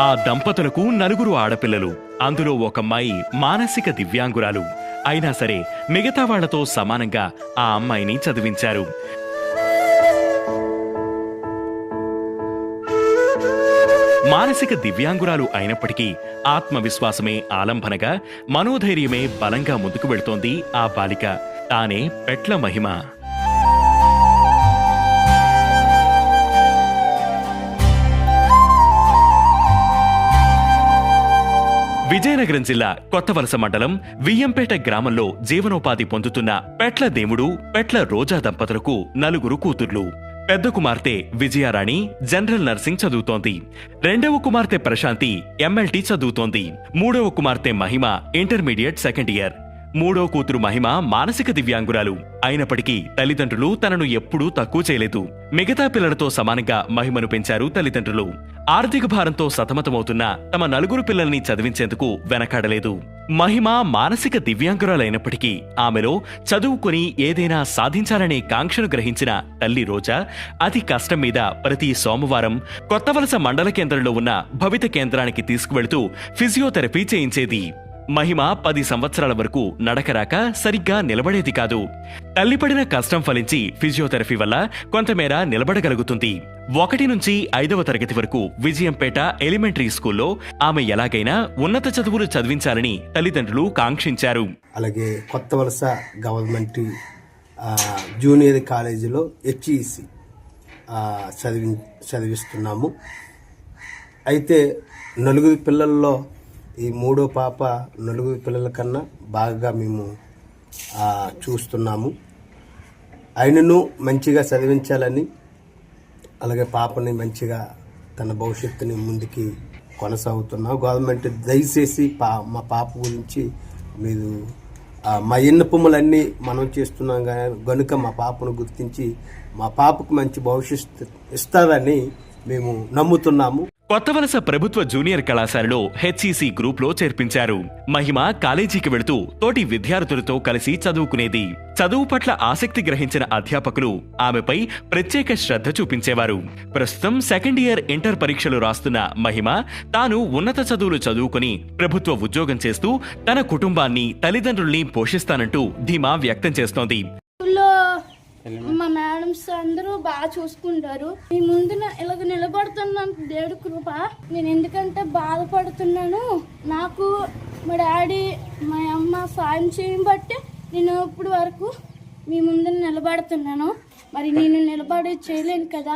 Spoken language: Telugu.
ఆ దంపతులకు 4 ఆడపిల్లలు. అందులో ఒకమ్మాయి మానసిక దివ్యాంగురాలు. అయినా సరే మిగతా వాళ్లతో సమానంగా ఆ అమ్మాయిని చదివించారు. మానసిక దివ్యాంగురాలు అయినప్పటికీ ఆత్మవిశ్వాసమే ఆలంబనగా, మనోధైర్యమే బలంగా ముందుకు వెళుతోంది ఆ బాలిక. తానే పెట్ల మహిమ. విజయనగరం జిల్లా కొత్తవలస మండలం వియ్యంపేట గ్రామంలో జీవనోపాధి పొందుతున్న పెట్ల దేముడు, పెట్ల రోజా దంపతులకు 4 కూతుర్లు. పెద్ద కుమార్తె విజయారాణి జనరల్ నర్సింగ్ చదువుతోంది. రెండవ కుమార్తె ప్రశాంతి MLT చదువుతోంది. మూడవ కుమార్తె మహిమ ఇంటర్మీడియట్ సెకండ్ ఇయర్. మూడో కూతురు మహిమ మానసిక దివ్యాంగురాలు. అయినప్పటికీ తల్లిదండ్రులు తనను ఎప్పుడూ తక్కువ చేయలేదు. మిగతా పిల్లలతో సమానంగా మహిమను పెంచారు తల్లిదండ్రులు. ఆర్థిక భారంతో సతమతమవుతున్న తమ 4 పిల్లల్ని చదివించేందుకు వెనకాడలేదు. మహిమ మానసిక దివ్యాంగురాలైనప్పటికీ ఆమెలో చదువుకుని ఏదైనా సాధించాలనే కాంక్షను గ్రహించిన తల్లి రోజా అతి కష్టం మీద ప్రతి సోమవారం కొత్తవలస మండల కేంద్రంలో ఉన్న భవిత కేంద్రానికి తీసుకువెళుతూ ఫిజియోథెరపీ చేయించేది. మహిమ 10 సంవత్సరాల వరకు నడకరాక సరిగ్గా నిలబడేది కాదు. తల్లిపడిన కష్టం ఫలించి ఫిజియోథెరపీ వల్ల కొంతమేర నిలబడగలుగుతుంది. 1 నుంచి 5వ తరగతి వరకు విజయంపేట ఎలిమెంటరీ స్కూల్లో ఆమె ఎలాగైనా ఉన్నత చదువులు చదివించాలని తల్లిదండ్రులు కాంక్షించారు. అలాగే కొత్తవలస గవర్నమెంట్ జూనియర్ కాలేజీలో HEC చదివిస్తున్నాము. అయితే 4 పిల్లల్లో ఈ 3వ పాప 4 పిల్లల కన్నా బాగా మేము చూస్తున్నాము. ఆయనను మంచిగా చదివించాలని, అలాగే పాపని మంచిగా తన భవిష్యత్తుని ముందుకి కొనసాగుతున్నాం. గవర్నమెంట్ దయచేసి మా పాప గురించి మీరు మా విన్నపములన్నీ మనం చేస్తున్నాం గనుక మా పాపను గుర్తించి మా పాపకు మంచి భవిష్యత్తు ఇస్తారని మేము నమ్ముతున్నాము. కొత్తవలస ప్రభుత్వ జూనియర్ కళాశాలలో HEC గ్రూప్లో చేర్పించారు. మహిమ కాలేజీకి వెళుతూ తోటి విద్యార్థులతో కలిసి చదువుకునేది. చదువు పట్ల ఆసక్తి గ్రహించిన అధ్యాపకులు ఆమెపై ప్రత్యేక శ్రద్ధ చూపించేవారు. ప్రస్తుతం సెకండ్ ఇయర్ ఇంటర్ పరీక్షలు రాస్తున్న మహిమ తాను ఉన్నత చదువులు చదువుకుని ప్రభుత్వ ఉద్యోగం చేస్తూ తన కుటుంబాన్ని, తల్లిదండ్రుల్ని పోషిస్తానంటూ ధీమా వ్యక్తం చేస్తోంది. మా మేడమ్స్ అందరూ బాగా చూసుకుంటారు. మీ ముందున ఇలాగ నిలబడుతున్నాను దేవుడి కృప. నేను ఎందుకంటే బాధపడుతున్నాను, నాకు మా డాడీ మా అమ్మ సాయం చేయడం బట్టి నేను ఇప్పుడు వరకు మీ ముందు నిలబడుతున్నాను. మరి నేను నిలబడి చేయలేను కదా.